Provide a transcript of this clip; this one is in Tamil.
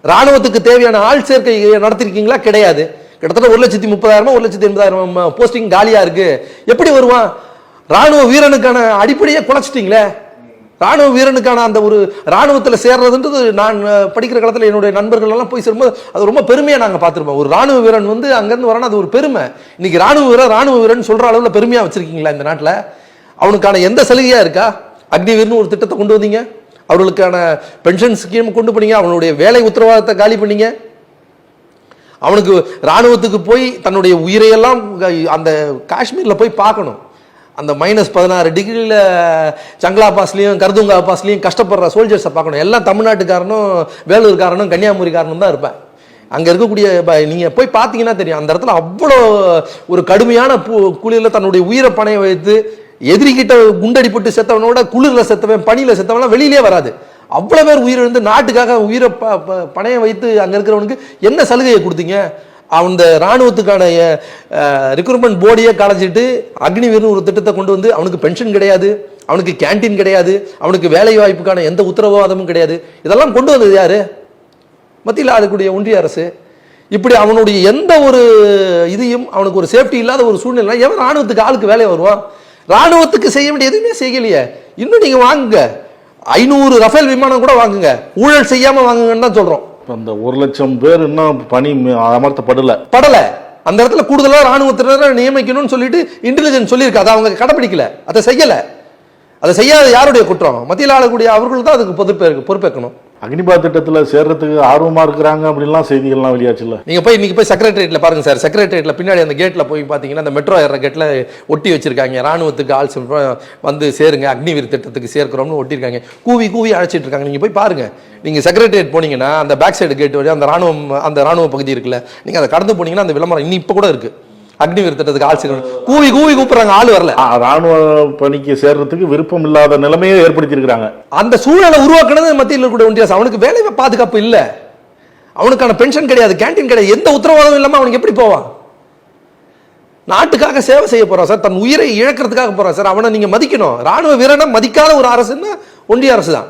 ராணுவத்துக்கு தேவையான ஆள் சேர்க்கை நடத்திருக்கீங்களா? கிடையாது. கிட்டத்தட்ட 1,30,000 1,80,000 போஸ்டிங் காலியா இருக்கு. எப்படி வருவான்? ராணுவ வீரனுக்கான அடிப்படையே குறைச்சிட்டீங்களே. ராணுவ வீரனுக்கான அந்த ஒரு ராணுவத்தில் சேர்றதுன்றது நான் படிக்கிற காலத்தில் என்னுடைய நண்பர்கள் எல்லாம் போய் சேரும்போது அது ரொம்ப பெருமையாக நாங்கள் பார்த்துருப்போம். ஒரு ராணுவ வீரன் வந்து அங்கேருந்து வரானா அது ஒரு பெருமை. இன்னைக்கு ராணுவ வீரன் சொல்கிற அளவில் பெருமையாக வச்சிருக்கீங்களா இந்த நாட்டில்? அவனுக்கான எந்த சலுகையாக இருக்கா? அக்னிவீர்னு ஒரு திட்டத்தை கொண்டு வந்தீங்க, அவர்களுக்கான பென்ஷன் ஸ்கீம் கொண்டு போனீங்க, அவனுடைய வேலை உத்தரவாதத்தை காலி பண்ணீங்க. அவனுக்கு ராணுவத்துக்கு போய் தன்னுடைய உயிரையெல்லாம் அந்த காஷ்மீரில் போய் பார்க்கணும். அந்த -16 டிகிரியில் சங்கலா பாஸ்லையும் கர்துங்கா பாஸ்லையும் கஷ்டப்படுற சோல்ஜர்ஸை பார்க்கணும். எல்லாம் தமிழ்நாட்டுக்காரனும் வேலூர்காரனும் கன்னியாகுமரிக்காரனும் தான் இருப்பேன். அங்கே இருக்கக்கூடிய நீங்கள் போய் பார்த்தீங்கன்னா தெரியும், அந்த இடத்துல அவ்வளோ ஒரு கடுமையான குளிரில் தன்னுடைய உயிரை பணைய வைத்து எதிரிக்கிட்ட குண்டடிப்பட்டு செத்தவனோட குளிரில் செத்தவன் பனியில் செத்தவன்லாம் வெளியிலே வராது. அவ்வளோ பேர் உயிரிழந்து நாட்டுக்காக உயிரை பணைய வைத்து அங்கே இருக்கிறவனுக்கு என்ன சலுகையை கொடுத்தீங்க? அந்த ராணுவத்துக்கான ரெக்ரூட்மெண்ட் போர்டையே கலைச்சிட்டு அக்னிவீர்னு ஒரு திட்டத்தை கொண்டு வந்து அவனுக்கு பென்ஷன் கிடையாது, அவனுக்கு கேன்டீன் கிடையாது, அவனுக்கு வேலை வாய்ப்புக்கான எந்த உத்தரவாதமும் கிடையாது. இதெல்லாம் கொண்டு வந்தது யாரு? மத்தியில் ஆளக்கூடிய ஒன்றிய அரசு. இப்படி அவனுடைய எந்த ஒரு இதையும் அவனுக்கு ஒரு சேஃப்டி இல்லாத ஒரு சூழ்நிலை எவன் ராணுவத்துக்கு ஆளுக்கு வேலையை வருவான்? ராணுவத்துக்கு செய்ய வேண்டிய எதுவுமே செய்யலையே. இன்னும் நீங்க வாங்குங்க, 500 ரஃபேல் விமானம் கூட வாங்குங்க, ஊழல் செய்யாம வாங்குங்கன்னு தான் சொல்றோம். அந்த 1,00,000 பேர் இன்னும் பணி அமர்த்தப்படல. அந்த இடத்துல கூடுதலாக ராணுவத்தினரை நியமிக்கணும்னு சொல்லிட்டு இன்டெலிஜென்ஸ் சொல்லியிருக்கு. அதை அவங்க கடைபிடிக்கல, அதை செய்யல. அதை செய்யாத யாருடைய குற்றம்? மத்தியில் ஆளக்கூடிய அவர்கள் தான் அதுக்கு பொறுப்பேற்கணும். அக்னிபாத் திட்டத்தில் சேர்றதுக்கு ஆர்வமா இருக்கிறாங்க அப்படின்லாம் செய்திகள்லாம் வெளியாச்சுல்ல. இன்னைக்கு போய் செக்ரட்டரியேட்ல பாருங்க சார். செக்ரட்டரியேட்ல பின்னாடி அந்த கேட்ல போய் பார்த்தீங்கன்னா அந்த மெட்ரோ ஏற கேட்ல ஒட்டி வச்சிருக்காங்க, ராணுவத்துக்கு ஆள் வந்து சேருங்க, அக்னிவீர் திட்டத்துக்கு சேர்க்கிறோம்னு ஒட்டியிருக்காங்க. கூவி அழைச்சிட்டு இருக்காங்க. நீங்க போய் பாருங்க. நீங்க செக்ரட்டரியேட் போனீங்கன்னா அந்த பேக் சைடு கேட் வழியா அந்த ராணுவ பகுதி இருக்குல்ல, நீங்க அதை கடந்து போனீங்கன்னா அந்த விளம்பரம் இன்னும் இப்ப கூட இருக்கு. அக்னிவீர் திட்டத்துக்கு ஆள் சேர்க்கணும் கூவி கூப்பிடுறாங்க, ஆள் வரல. ராணுவ பணிக்கு சேர்றதுக்கு விருப்பம் இல்லாத நிலைமையை ஏற்படுத்தி இருக்கிறாங்க. அந்த சூழலை உருவாக்குனது மத்தியில் இருக்கக்கூடிய ஒன்றிய அரசு. அவனுக்கு வேலை பாதுகாப்பு இல்ல, அவனுக்கான பென்ஷன் கிடையாது, கேன்டீன் கிடையாது, எந்த உத்தரவாதம் இல்லாம அவனுக்கு எப்படி போவான்? நாட்டுக்காக சேவை செய்ய போறான் சார், தன் உயிரை இழக்கிறதுக்காக போறான் சார். அவனை நீங்க மதிக்கணும். ராணுவ வீரனை மதிக்காத ஒரு அரசுன்னா ஒன்றிய அரசு தான்.